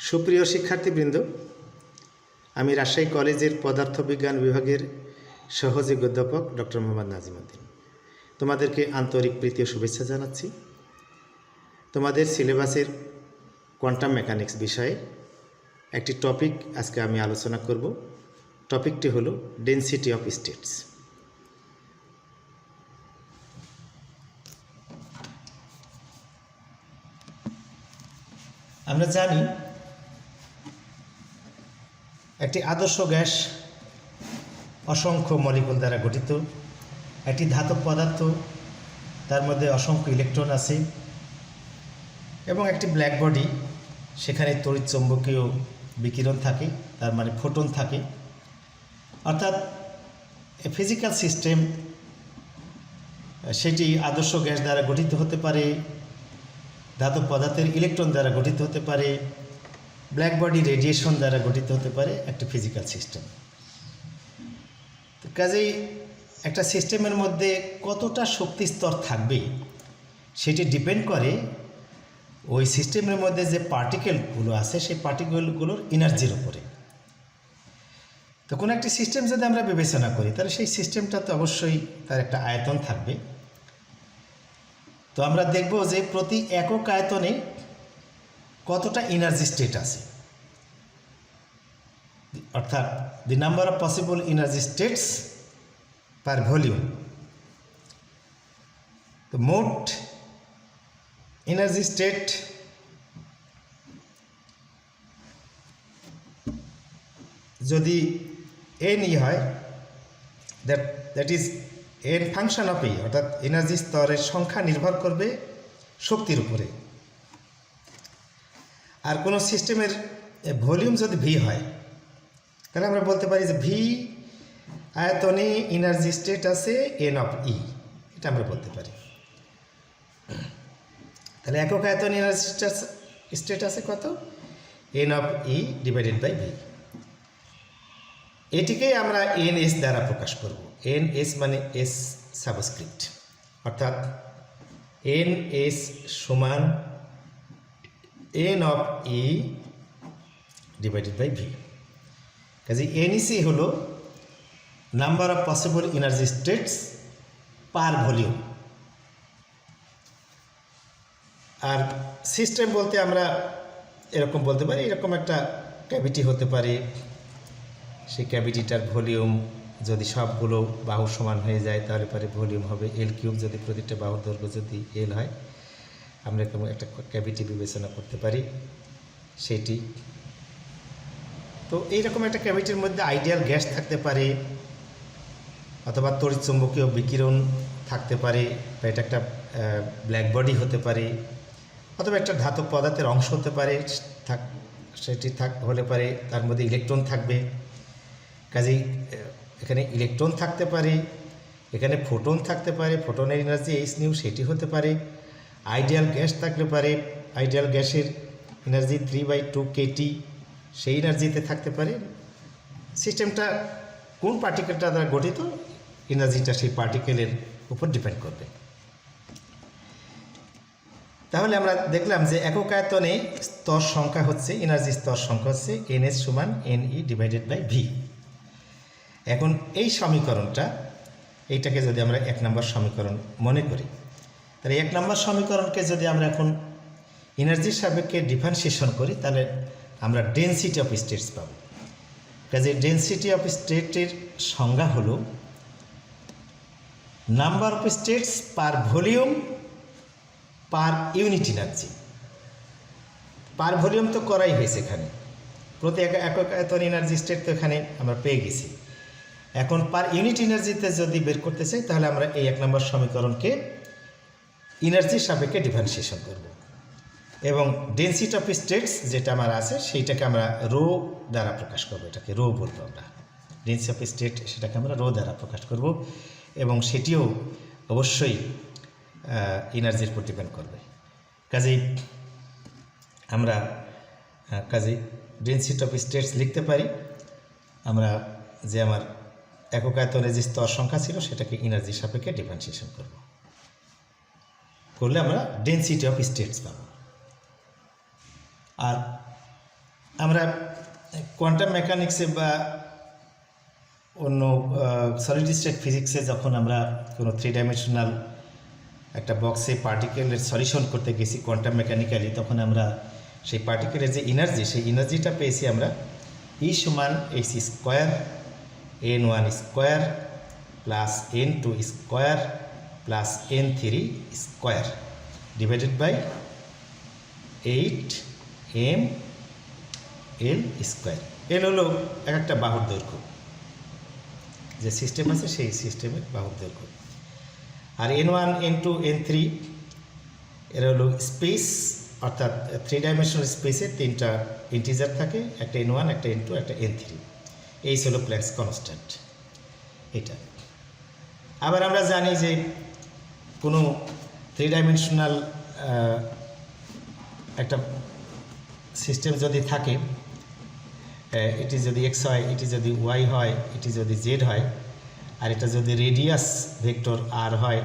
সুপ্রিয় শিক্ষার্থীবৃন্দ, আমি রাজশাহী কলেজের পদার্থবিজ্ঞান বিভাগের সহযোগী অধ্যাপক ডক্টর মোহাম্মদ নাজিম উদ্দিন তোমাদেরকে আন্তরিক প্রীতি ও শুভেচ্ছা জানাচ্ছি। তোমাদের সিলেবাসের কোয়ান্টাম মেকানিক্স বিষয়ে একটি টপিক আজকে আমি আলোচনা করব। টপিকটি হলো ডেনসিটি অফ স্টেটস। আমরা জানি একটি আদর্শ গ্যাস অসংখ্য মলিকুল দ্বারা গঠিত। একটি ধাতব পদার্থ, তার মধ্যে অসংখ্য ইলেকট্রন আছে এবং একটি ব্ল্যাক বডি, সেখানে তড়িৎচুম্বকীয় বিকিরণ থাকে, তার মানে ফোটন থাকে। অর্থাৎ ফিজিক্যাল সিস্টেম সেটি আদর্শ গ্যাস দ্বারা গঠিত হতে পারে, ধাতব পদার্থের ইলেকট্রন দ্বারা গঠিত হতে পারে, ব্ল্যাক বডি রেডিয়েশন দ্বারা গঠিত হতে পারে একটি ফিজিক্যাল সিস্টেম। তো কাজেই একটা সিস্টেমের মধ্যে কতটা শক্তি স্তর থাকবে সেটি ডিপেন্ড করে ওই সিস্টেমের মধ্যে যে পার্টিকেলগুলো আছে সেই পার্টিকেলগুলোর এনার্জির উপরে। তো কোনো একটি সিস্টেম যদি আমরা বিবেচনা করি তাহলে সেই সিস্টেমটা তো অবশ্যই তার একটা আয়তন থাকবে। তো আমরা দেখব যে প্রতি একক আয়তনে কতটা এনার্জি স্টেট আছে, অর্থাৎ the number of possible energy states per volume. তো মোট এনার্জি স্টেট যদি n হয়, that is n function of e, অর্থাৎ এনার্জি স্তরের সংখ্যা নির্ভর করবে শক্তির উপরে। আর কোনো সিস্টেমের ভলিউম যদি ভি হয় তাহলে আমরা বলতে পারি যে ভি আয়তনে এনার্জি স্টেট আছে n অফ e, এটা আমরা বলতে পারি। তাহলে একক আয়তনে এনার্জি স্টেট আছে কত? n of e divided by v. এটিকেই আমরা ns দ্বারা প্রকাশ করব। ns মানে s সাবস্ক্রিপ্ট, অর্থাৎ ns সমান n of e divided by v. কাজে NEC হলো number of possible energy states per volume. আর সিস্টেম বলতে আমরা এরকম বলতে পারি, এরকম একটা ক্যাভিটি হতে পারে, সেই ক্যাভিটিটার ভলিউম যদি সবগুলো বাহু সমান হয়ে যায় তাহলে পরে ভলিউম হবে L3। যদি প্রতিটা বাহুর দৈর্ঘ্য যদি L হয়, আমরা এরকম একটা ক্যাভিটি বিবেচনা করতে পারি সেটি। তো এইরকম একটা ক্যাভিটির মধ্যে আইডিয়াল গ্যাস থাকতে পারে, অথবা তড়িৎচুম্বকীয় বিকিরণ থাকতে পারে, বা এটা একটা ব্ল্যাক বডি হতে পারে, অথবা একটা ধাতব পদার্থের অংশ হতে পারে, সেটি হলে পারে তার মধ্যে ইলেকট্রন থাকবে। কাজেই এখানে ইলেকট্রন থাকতে পারে, এখানে ফোটন থাকতে পারে, ফোটনের এনার্জি h-nu সেটি হতে পারে। আইডিয়াল গ্যাস থাকতে পারে, আইডিয়াল গ্যাসের এনার্জি 3/2 kT, সেই এনার্জিতে থাকতে পারে। সিস্টেমটা কোন পার্টিকেলটা দ্বারা গঠিত, এনার্জিটা সেই পার্টিকেলের উপর ডিপেন্ড করবে। তাহলে আমরা দেখলাম যে একক আয়তনে স্তর সংখ্যা হচ্ছে, এনার্জি স্তর সংখ্যা হচ্ছে ns সমান ne ডিভাইডেড বাই ভি। এখন এই সমীকরণটা, এইটাকে যদি আমরা 1 নম্বর সমীকরণ মনে করি, তাহলে 1 নম্বর সমীকরণকে যদি আমরা এখন এনার্জির সাপেক্ষে ডিফারেন্সিয়েশন করি তাহলে আমরা ডেনসিটি অফ স্টেটস পাব। কাজে ডেনসিটি অফ স্টেটের সংজ্ঞা হলো number of states per volume per unit energy. Per volume তো করাই হয়েছে, এখানে প্রতি একক আয়তন এনার্জি স্টেট তো এখানে আমরা পেয়ে গেছি। এখন পার ইউনিট এনার্জিতে যদি বের করতে চাই তাহলে আমরা এই 1 নম্বর সমীকরণকে এনার্জির সাপেক্ষে ডিফারেন্সিয়েশন করব, এবং ডেনসিটি অফ স্টেটস যেটা আমার আছে সেইটাকে আমরা রো দ্বারা প্রকাশ করব। এটাকে রো বলবো আমরা, ডেনসিটি অফ স্টেট সেটাকে আমরা রো দ্বারা প্রকাশ করব, এবং সেটিও অবশ্যই এনার্জির উপর ডিপেন্ড করবে। কাজেই আমরা ডেনসিটি অফ স্টেটস লিখতে পারি আমরা যে আমার একক আয়তনে যে স্তর সংখ্যা ছিল সেটাকে এনার্জির সাপেক্ষে ডিফারেন্সিয়েশন করলে আমরা ডেনসিটি অফ স্টেটস পাব। আর আমরা কোয়ান্টাম মেকানিক্সে বা অন্য সলিড স্টেট ফিজিক্সে যখন আমরা কোনো 3 ডাইমেনশনাল একটা বক্সে পার্টিকেলের সলিউশন করতে গেছি কোয়ান্টাম মেকানিক্যালি, তখন আমরা সেই পার্টিকেলের যে এনার্জি, সেই এনার্জিটা পেয়েছি আমরা E সমান h square n1 square plus n2 square plus n3 square divided by 8ml square. L হলো একটা বাহুর দৈর্ঘ্য, যে সিস্টেম আছে সেই সিস্টেমের বাহুর দৈর্ঘ্য। আর n1 n2 n3 এরা হলো স্পেস, অর্থাৎ 3 ডাইমেনশনাল স্পেসে 3টা ইন্টিজার থাকে, একটা n1 একটা n2 একটা n3। এই হলো প্ল্যাঙ্কস কনস্ট্যান্ট। এটা আবার আমরা জানি যে কোনো 3 ডাইমেনশনাল একটা সিস্টেম যদি থাকে, এটি যদি এক্স হয়, এটি যদি ওয়াই হয়, এটি যদি জেড হয়, আর এটা যদি রেডিয়াস ভেক্টর আর হয়,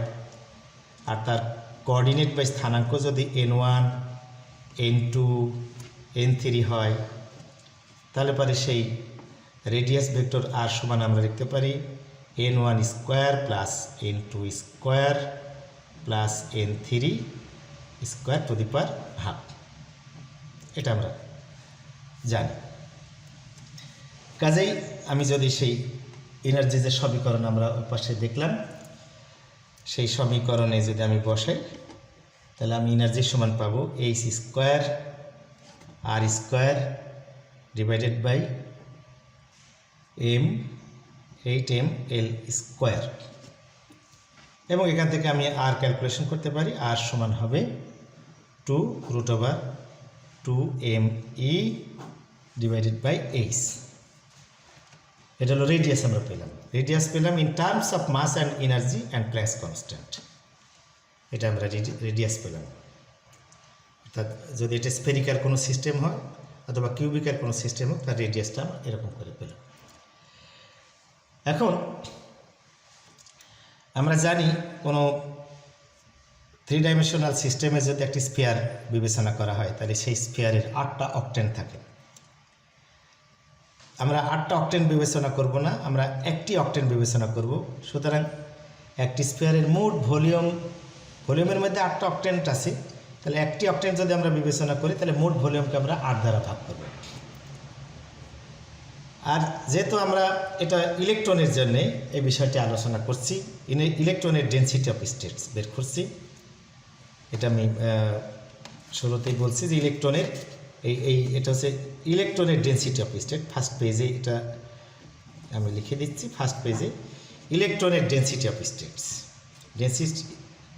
আর তার কোঅর্ডিনেট বা স্থানাঙ্ক যদি n1 n2 n3 হয়, তাহলে পরে সেই রেডিয়াস ভেক্টর আর সমান আমরা লিখতে পারি n1 square plus n2 square plus n3 square two the power half. এটা আমরা জানি। কাজেই আমি যদি সেই এনার্জি যে সমীকরণ আমরা পাশে দেখলাম, সেই সমীকরণে যদি আমি বসাই, তাহলে আমি এনার্জির সমান পাবো h square r square divided by m8ml square. এবং এখান থেকে আমি আর ক্যালকুলেশন করতে পারি, আর সমান হবে 2√2me ডিভাইডেড বাই h। এটা হলো রেডিয়াস আমরা পেলাম। রেডিয়াস পেলাম in terms of mass and energy and Planck's constant. এটা আমরা রেডিয়াস পেলাম। অর্থাৎ যদি এটা স্ফেরিক্যাল কোনো সিস্টেম হয় অথবা কিউবিক্যাল কোনো সিস্টেম হোক, তার রেডিয়াসটা আমরা এরকম করে পেলাম। এখন আমরা জানি কোনো 3 ডাইমেনশনাল সিস্টেমে যদি একটি স্ফিয়ার বিবেচনা করা হয়, তাহলে সেই স্ফিয়ারের 8টা অকটেন থাকে। আমরা 8টা অকটেন বিবেচনা করব না, আমরা একটি অকটেন বিবেচনা করব। সুতরাং একটি স্ফিয়ারের মোট ভলিউমের মধ্যে 8টা অকটেন্ট আছে, তাহলে একটি অকটেন যদি আমরা বিবেচনা করি, তাহলে মোট ভলিউমকে আমরা 8 দ্বারা ভাগ করব। আর যেহেতু আমরা এটা ইলেকট্রনের জন্যে এই বিষয়টি আলোচনা করছি, ইলেকট্রনের ডেনসিটি অফ স্টেটস বের করছি। এটা আমি শুরুতেই বলছি যে ইলেকট্রনের এটা হচ্ছে ইলেকট্রনের ডেনসিটি অফ স্টেট। ফার্স্ট পেজে এটা আমি লিখে দিচ্ছি, ফার্স্ট পেজে ইলেকট্রনের density of states,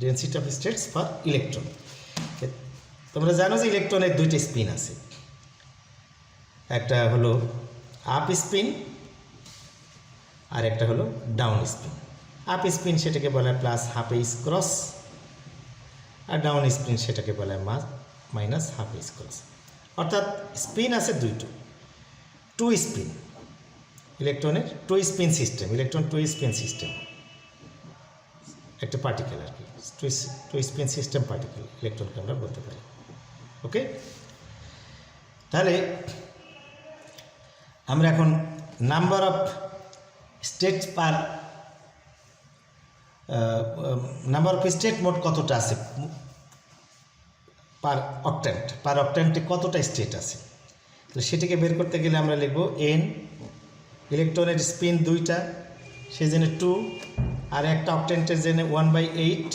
density of states for electron. তোমরা জানো যে ইলেকট্রনের 2টি স্পিন আছে, একটা হলো আপ স্পিন আর একটা হলো ডাউন স্পিন। আপ স্পিন সেটাকে বলা হয় প্লাস হাফ এইচ ক্রস, আর ডাউন স্পিন সেটাকে বলা হয় মাইনাস হাফ এইচ ক্রস। অর্থাৎ স্পিন আছে 2টো, 2 স্পিন ইলেকট্রনের, 2 spin system, electron 2 spin system একটা পার্টিকেল আর কি, 2 স্পিন সিস্টেম পার্টিকেল ইলেকট্রনকে আমরা বলতে পারি। ওকে, তাহলে আমরা এখন number of state number of state মোট কতটা আছে পার অকটেন্টে কতটা স্টেট আছে, তো সেটাকে বের করতে গেলে আমরা লিখব n, ইলেকট্রনের স্পিন 2টা সেই জন্য 2, আর একটা অকটেন্টের জন্য 1/8,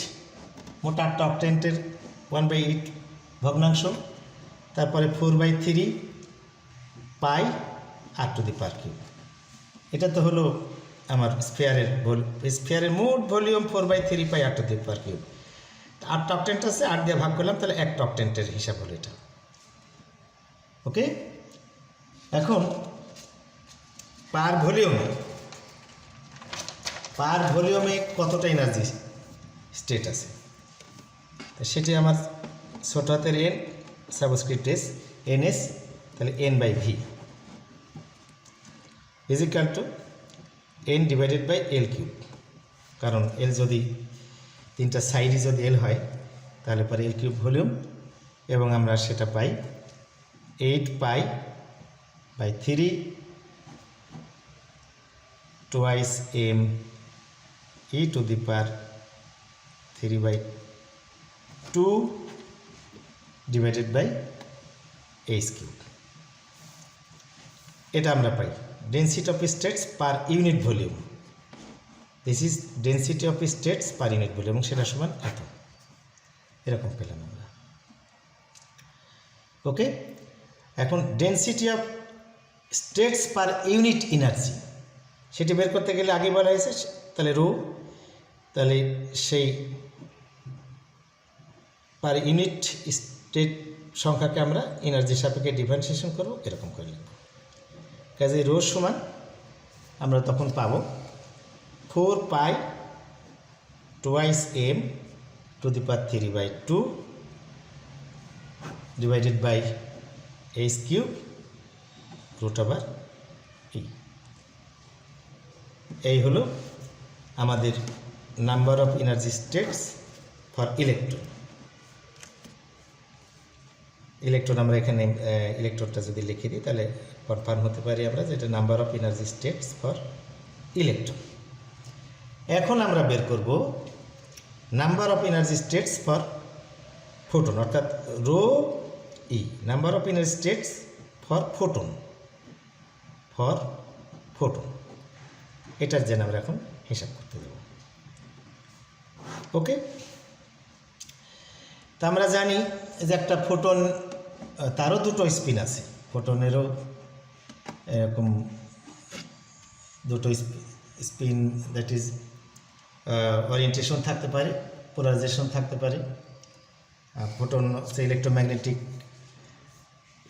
মোট 8টা অকটেন্টের 1/8 ভগ্নাংশ, তারপরে 4/3 pi r to the power cube. এটা তো হলো আমার স্ফিয়ারের মোট volume 4/3 pi r to the power cube. 8টা অকটেন্ট আছে, 8 দিয়ে ভাগ করলাম, তাহলে একটা অকটেন্টের হিসাব হলো এটা। ওকে, এখন পার ভলিউমে কতটা এনার্জি স্টেট আছে, সেটি আমার ছোট হাতের n সাবস্ক্রিপ্ট s ns, তাহলে n/v is equal to n divided by l cube. কারণ l যদি 3টা সাইডই যদি l হয়, তাহলে পরে l কিউব ভলিউম, এবং আমরা সেটা পাই 8 পাই by 3 twice m e to the power 3 by 2 divided by h cube. এটা আমরা পাই density of states per unit volume. This is density of states per unit volume, এবং সেটা সমান এত, এরকম পেলাম আমরা। ওকে, এখন density of states per unit energy সেটি বের করতে গেলে আগে বলা হয়েছে তাহলে রো, তাহলে সেই পার ইউনিট স্টেট সংখ্যাকে আমরা এনার্জির সাপেক্ষে ডিফারেন্সিয়েশন করব, এরকম করে লিখব। কাজে রো সমান আমরা তখন পাব 4 pi twice m to the power 3 by 2 divided by h cube root over e। এই হলো আমাদের number of energy states for electron. Electron আমরা এখানে ইলেকট্রনটা যদি লিখে দিই তাহলে কনফার্ম হতে পারি আমরা যেটা number of energy states for electron. এখন আমরা বের করব number of energy states for photon, অর্থাৎ rho e number of energy states for photon, এটার জন্য আমরা এখন হিসাব করতে দেব। ওকে, তা আমরা জানি যে একটা ফোটন তারও দুটো স্পিন আছে, ফোটনেরও এরকম দুটো স্পিন, দ্যাট ইজ ওরিয়েন্টেশন থাকতে পারে, পোলারাইজেশন থাকতে পারে। ফোটন হচ্ছে ইলেকট্রোম্যাগনেটিক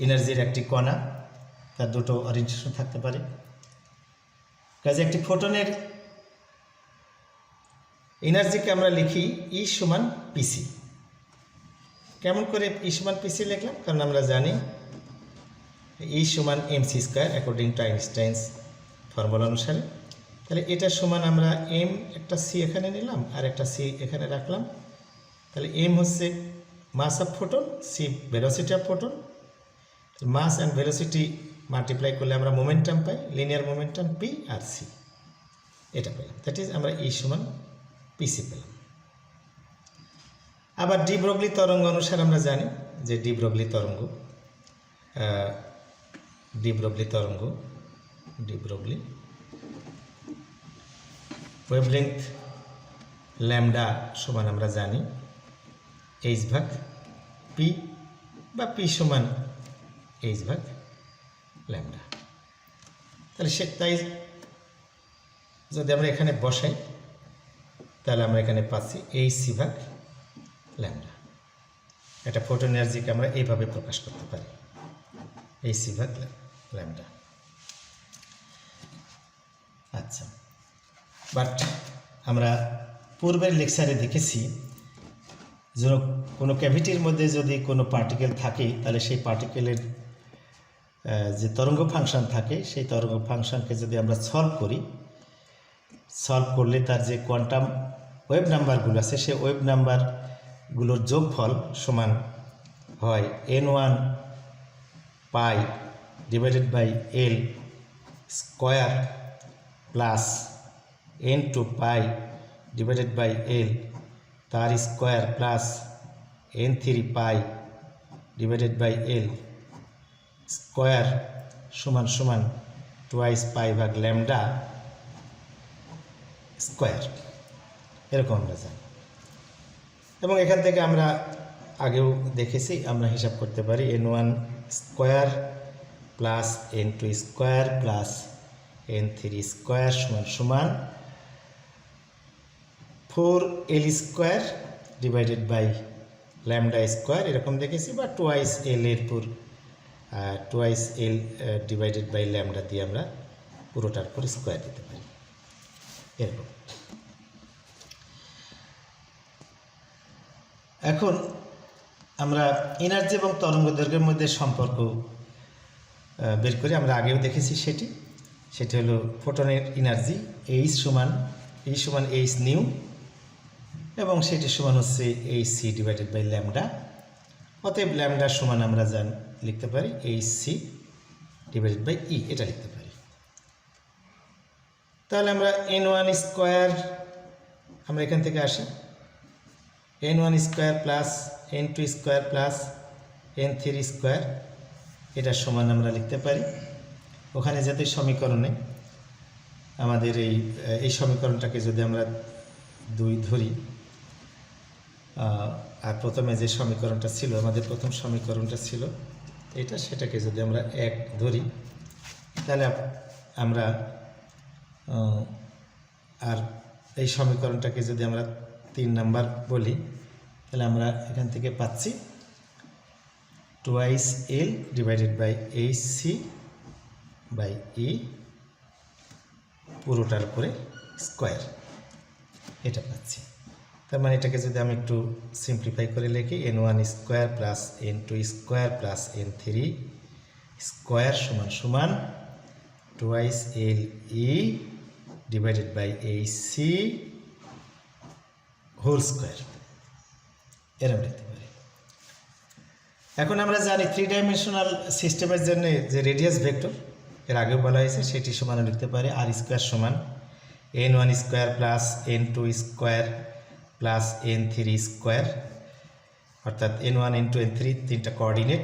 এনার্জির একটি কণা, তার দুটো ওরিয়েন্টেশন থাকতে পারে। কাজে একটি ফোটনের এনার্জিকে আমরা লিখি ই সমান পিসি। কেমন করে ই সমান পিসি লিখলাম? কারণ আমরা জানি ই সমান mc square according to Einstein's formula অনুসারে। তাহলে এটা সমান আমরা এম একটা সি এখানে নিলাম আর একটা সি এখানে রাখলাম। তাহলে এম হচ্ছে mass of photon, c velocity of photon. Mass and velocity multiply করলে আমরা মোমেন্টাম পাই, লিনিয়ার মোমেন্টাম পি আর সি, এটা পেলাম। দ্যাট ইজ আমরা ই সমান পিসি পেলাম। আবার ডি ব্রগলি তরঙ্গ অনুসারে আমরা জানি যে ডি ব্রগলি তরঙ্গ ওয়েভলেংথ ল্যামডা সমান আমরা জানি এইচ ভাগ পি, বা পি সমান এইচ ভাগ ল্যামডা। তাহলে তাই যদি আমরা এখানে বসাই তাহলে আমরা এখানে পাচ্ছি এইচ সি ভাগ ল্যামডা। একটা ফোটন এনার্জিকে আমরা এইভাবে প্রকাশ করতে পারি, এইচ সি ভাগ ল্যামডা। আচ্ছা, বাট আমরা পূর্বের লেকচারে দেখেছি যে কোনো ক্যাভিটির মধ্যে যদি কোনো পার্টিকেল থাকে তাহলে সেই পার্টিকেলের যে তরঙ্গ ফাংশন থাকে সেই তরঙ্গ ফাংশনকে যদি আমরা সলভ করলে তার যে কোয়ান্টাম ওয়েভ নাম্বারগুলো আছে সেই ওয়েভ নাম্বারগুলোর যোগফল সমান হয় n1 pi divided by l square plus n2 pi divided by l তার square plus n3 pi divided by l square সমান সমান টুয়াইস পাই ভাগ ল্যামডা স্কোয়ার, এরকম আমরা জানি। এবং এখান থেকে আমরা আগেও দেখেছি আমরা হিসাব করতে পারি n1 square plus n2 square plus n3 square সমান সমান 4l square divided by lambda square, এরকম দেখেছি। বা টুয়াইস এল এর পর twice l divided by lambda দিয়ে আমরা পুরোটার পর স্কোয়ার দিতে পারি, এরকম। এখন আমরা এনার্জি এবং তরঙ্গ দৈর্ঘ্যের মধ্যে সম্পর্ক বের করি। আমরা আগেও দেখেছি সেটি হলো ফোটনের এনার্জি এইচ সমান এইচ নিউ, এবং সেটি সমান হচ্ছে h c divided by lambda. অতএব ল্যামডার সমান আমরা লিখতে পারি h c divided by e, এটা লিখতে পারি। তাহলে আমরা n1 স্কোয়ার, আমরা এখান থেকে আসি, n1 square plus n2 square plus n3 square, এটার সমান আমরা লিখতে পারি। ওখানে যাতে সমীকরণে আমাদের এই সমীকরণটাকে যদি আমরা 2 ধরি, আর প্রথমে যে সমীকরণটা ছিল, আমাদের প্রথম সমীকরণটা ছিল এটা, সেটাকে যদি আমরা 1 ধরি, তাহলে আমরা আর এই সমীকরণটাকে যদি আমরা 3 নাম্বার বলি, তাহলে আমরা এখান থেকে পাচ্ছি 2l divided by hc by e পুরোটার উপরে স্কোয়ার, এটা পাচ্ছি। তার মানে এটাকে যদি আমি একটু সিম্পলিফাই করে লিখি, n1 square plus n2 square plus n3 square সমান সমান 2le divided by hc whole square, এরকম লিখতে পারি। এখন আমরা জানি 3 ডাইমেনশনাল সিস্টেমের জন্য যে রেডিয়াস ভেক্টর, এর আগেও বলা হয়েছে, সেটি সমান লিখতে পারি আর স্কোয়ার সমান n1 square plus n2 square plus n3 square, অর্থাৎ n1 n2 n3 তিনটা কোঅর্ডিনেট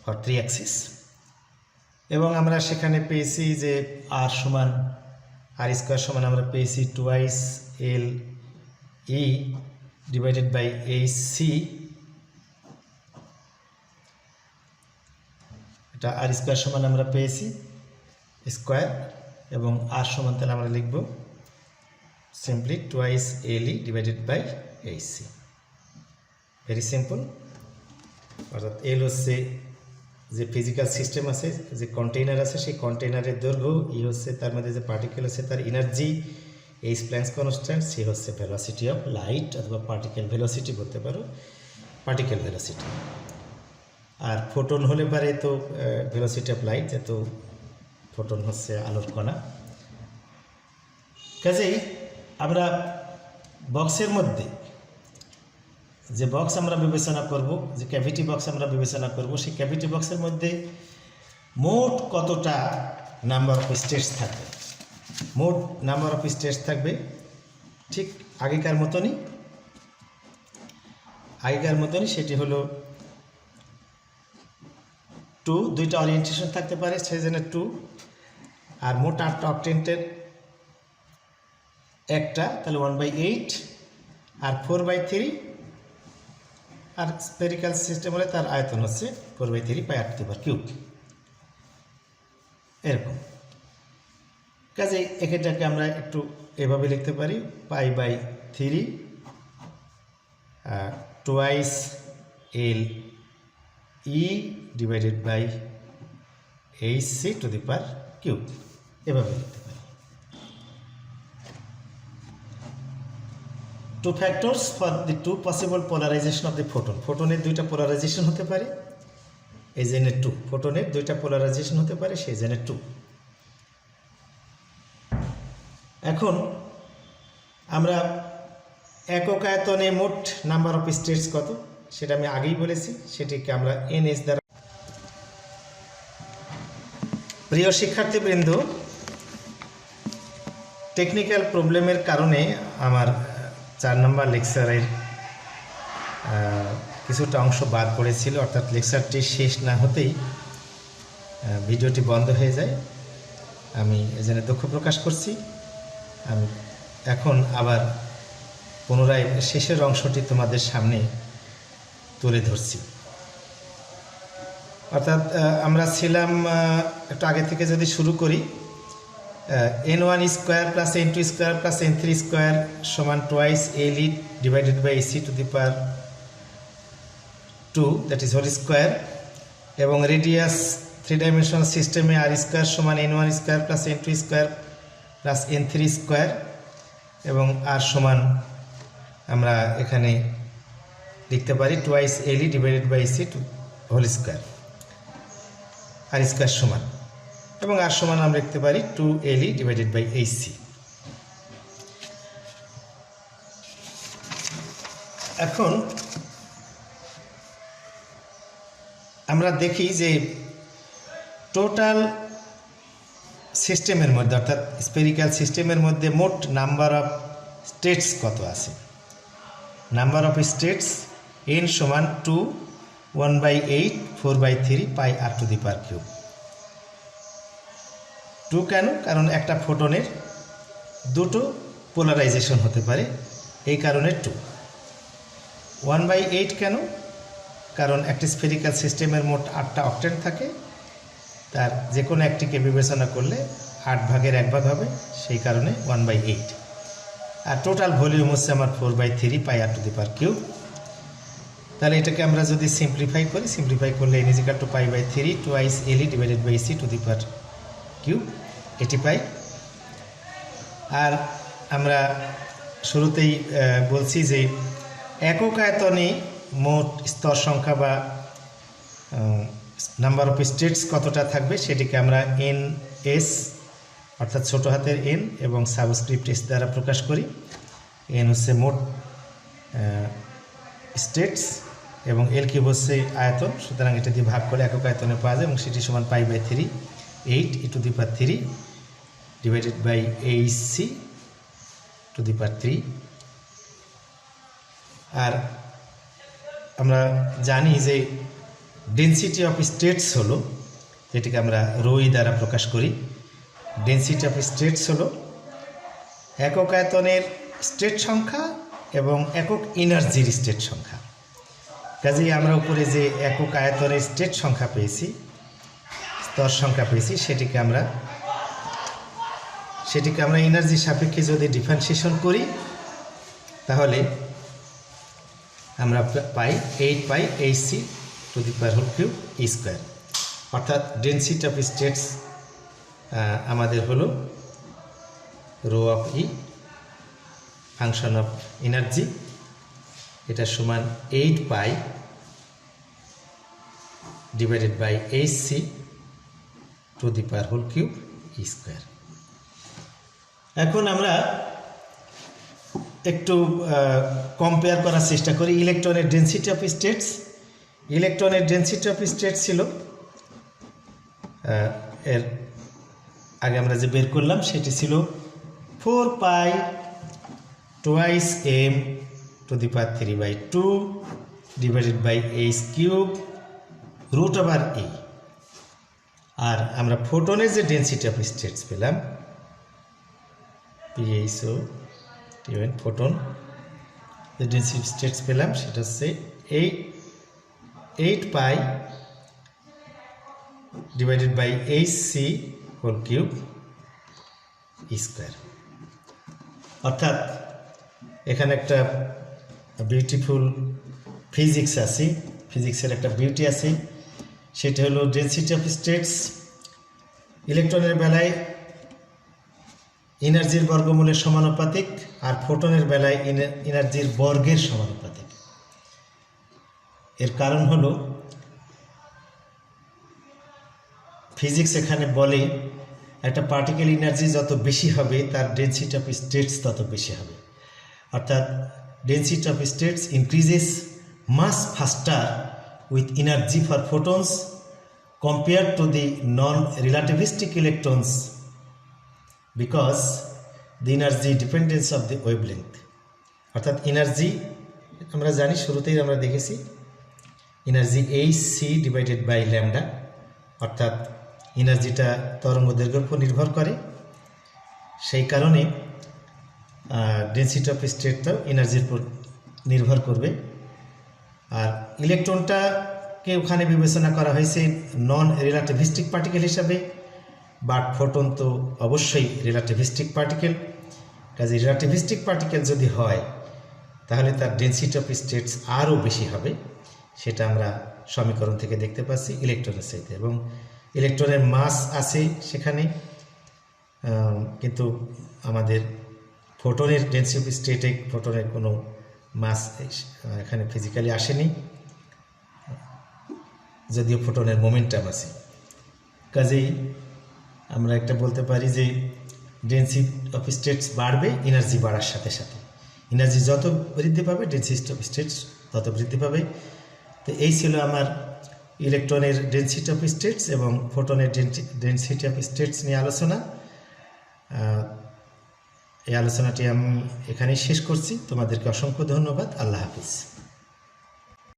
ফর 3 অ্যাক্সিস। এবং আমরা সেখানে পেয়েছি যে আর সমান, আর স্কোয়ার সমান আমরা পেয়েছি 2le ডিভাইডেড বাই hc, এটা আর স্কোয়ার সমান আমরা পেয়েছি স্কোয়ার, এবং আর সমান তাহলে আমরা লিখব simply 2le divided by hc। Very simple. অর্থাৎ এল হচ্ছে যে ফিজিক্যাল সিস্টেম আছে, যে কন্টেইনার আছে, সেই কন্টেইনারের দৈর্ঘ্য, ই হচ্ছে তার মধ্যে যে পার্টিকেল আছে তার energy, h Planck's constant, c হচ্ছে ভেলোসিটি অফ লাইট অথবা পার্টিকেল ভেলোসিটি বলতে পারো, পার্টিকেল ভেলোসিটি। আর ফোটন হলে পারে তো ভেলোসিটি অফ লাইট, যেহেতু ফোটন হচ্ছে আলোর কণা। কাজেই আমরা বক্সের মধ্যে যে বক্স আমরা বিবেচনা করব, যে ক্যাভিটি বক্স আমরা বিবেচনা করব, সেই ক্যাভিটি বক্সের মধ্যে মোট কতটা নাম্বার অফ স্টেটস থাকবে, মোট নাম্বার অফ স্টেটস থাকবে ঠিক আগেকার মতনই, সেটি হলো 2, 2টা ওরিয়েন্টেশন থাকতে পারে, সেই জন্য 2, আর মোট 8টা অক্টেন্টের একটা, তাহলে 1/8, আর 4/3, আর স্পেরিক্যাল সিস্টেম হলে তার আয়তন হচ্ছে 4/3 পাই r³ এরকম। কাজে এটাকে আমরা একটু এভাবে লিখতে পারি, π/3 2le ডিভাইডেড বাই hc⁵, এভাবে লিখতে পারি। 2 factors for the 2 possible polarization of the photon. ফোটনের 2টা পোলারাইজেশন হতে পারে, এই জন্য 2, ফোটনের 2টা পোলারাইজেশন হতে পারে, সেই জন্য 2। এখন আমরা একক আয়তনে মোট নাম্বার অফ স্টেটস কত, সেটা আমি আগেই বলেছি, সেটিকে আমরা ns দ্বারা। প্রিয় শিক্ষার্থীবৃন্দ, টেকনিক্যাল প্রবলেমের কারণে আমার 4 নম্বর লেকচারের কিছুটা অংশ বাদ পড়েছিল, অর্থাৎ লেকচারটি শেষ না হতেই ভিডিওটি বন্ধ হয়ে যায়। আমি এজন্য দুঃখ প্রকাশ করছি। আমি এখন আবার পুনরায় শেষের অংশটি তোমাদের সামনে তুলে ধরছি। অর্থাৎ আমরা ছিলাম, একটু আগে থেকে যদি শুরু করি, n1 square plus n2 square plus n3 square সমান 2le divided by hc⁵, that is whole square, এবং রেডিয়াস 3 ডাইমেনশনাল সিস্টেমে আর স্কোয়ার সমান n1 square plus n2 square plus n3 square, এবং আর সমান আমরা এখানে লিখতে পারি 2le divided by hc whole square, r square সমান, এবং আর সমান আমরা লিখতে পারি 2le ডিভাইডেড বাই hc। এখন আমরা দেখি যে টোটাল সিস্টেমের মধ্যে অর্থাৎ স্পেরিক্যাল সিস্টেমের মধ্যে মোট নাম্বার অফ স্টেটস কত আছে। নাম্বার অফ স্টেটস n সমান 2 1/8 4/3 পাই r two the power cube. 2 কেন? কারণ একটা ফোটনের দুটো পোলারাইজেশন হতে পারে, এই কারণে 2। 1/8 কেন? কারণ একটি স্ফেরিক্যাল সিস্টেমের মোট 8টা অক্টেট থাকে, তার যে কোনো একটিকে বিবেচনা করলে 8 ভাগের 1 ভাগ হবে, সেই কারণে 1/8। আর টোটাল ভলিউম হচ্ছে আমার 4/3 পাই r two the power cube. তাহলে এটাকে আমরা যদি সিম্পলিফাই করি, সিম্পলিফাই করলে n = π/3 twice LE divided by c to the power cube, এটি পাই। আর আমরা শুরুতেই বলছি যে একক আয়তনে মোট স্তর সংখ্যা বা নাম্বার অফ স্টেটস কতটা থাকবে সেটিকে আমরা NS অর্থাৎ ছোট হাতের n এবং সাবস্ক্রিপ্ট s দ্বারা প্রকাশ করি। n হচ্ছে মোট স্টেটস এবং L কিউব হচ্ছে আয়তন, সুতরাং এটা দিয়ে ভাগ করে একক আয়তনে পাওয়া যায় এবং সেটি সমান π/3 8 e to the power 3 divided by AC to the power 3। আর আমরা জানি যে ডেনসিটি অফ স্টেটস হলো, যেটিকে আমরা রোই দ্বারা প্রকাশ করি, ডেনসিটি অফ স্টেটস হলো একক আয়তনের স্টেট সংখ্যা এবং একক এনার্জির স্টেট সংখ্যা। কাজেই আমরা উপরে যে একক আয়তনের স্টেট সংখ্যা পেয়েছি, স্তর সংখ্যা পেয়েছি, সেটিকে আমরা এনার্জির সাপেক্ষে যদি ডিফারেন্সিয়েশন করি তাহলে আমরা পাই 8 pi AC to the power whole cube E square. অর্থাৎ ডেনসিটি অফ স্টেটস আমাদের হলো rho of E function of energy, এটা সমান 8 pi divided by AC to the power whole cube E square. এখন আমরা একটু কম্পেয়ার করার চেষ্টা করি ইলেকট্রনের ডেনসিটি অফ স্টেটস। ইলেকট্রনের ডেনসিটি অফ স্টেটস ছিল, এর আগে আমরা যে বের করলাম সেটি ছিল 4 pi twice m to the power 3/2 divided by h cube root over e। আর আমরা ফোটনের যে ডেনসিটি অফ স্টেটস পেলাম PHO ফোটন যে ডেনসিটি স্টেটস পেলাম সেটা হচ্ছে 8 pi divided by HC whole cube E square. অর্থাৎ এখানে একটা বিউটিফুল ফিজিক্স আছে, ফিজিক্সের একটা বিউটি আছে, সেটা হলো ডেনসিটি অফ স্টেটস ইলেকট্রনের বেলায় এনার্জির বর্গমূলের সমানুপাতিক আর ফোটনের বেলায় এনার্জির বর্গের সমানুপাতিক। এর কারণ হলো ফিজিক্স এখানে বলে একটা পার্টিকেল এনার্জি যত বেশি হবে তার ডেনসিটি অফ স্টেটস তত বেশি হবে। অর্থাৎ density of states increases much faster with energy for photons compare to the non relativistic electrons because the energy dependence of the wavelength। অর্থাৎ এনার্জি আমরা জানি, শুরুতেই আমরা দেখেছি energy HC divided by lambda, অর্থাৎ এনার্জিটা তরঙ্গ দৈর্ঘ্যের উপর নির্ভর করে, সেই কারণে ডেনসিটি অফ স্টেটটাও এনার্জির উপর নির্ভর করবে। আর ইলেকট্রনটাকে ওখানে বিবেচনা করা হয়েছে নন রিলেটিভিস্টিক পার্টিকেল হিসাবে, বাট ফোটন তো অবশ্যই রিলেটিভিস্টিক পার্টিকেল। কাজে রিলেটিভিস্টিক পার্টিকেল যদি হয় তাহলে তার ডেনসিটি অফ স্টেটস আরও বেশি হবে, সেটা আমরা সমীকরণ থেকে দেখতে পাচ্ছি ইলেকট্রনের সাথে। এবং ইলেকট্রনের মাস আছে সেখানে, কিন্তু আমাদের ফোটনের ডেনসিটি অফ স্টেটে ফোটনের কোনো মাস এখানে ফিজিক্যালি আসেনি, যদিও ফোটনের মোমেন্টাম আছে। কাজেই আমরা একটা বলতে পারি যে ডেনসিটি অফ স্টেটস বাড়বে এনার্জি বাড়ার সাথে সাথে। এনার্জি যত বৃদ্ধি পাবে ডেনসিটি অফ স্টেটস তত বৃদ্ধি পাবে। তো এই ছিল আমার ইলেকট্রনের ডেনসিটি অফ স্টেটস এবং ফোটনের ডেনসিটি অফ স্টেটস নিয়ে আলোচনা। এই আলোচনাটি আমি এখানেই শেষ করছি। তোমাদেরকে অসংখ্য ধন্যবাদ। আল্লাহ হাফিজ।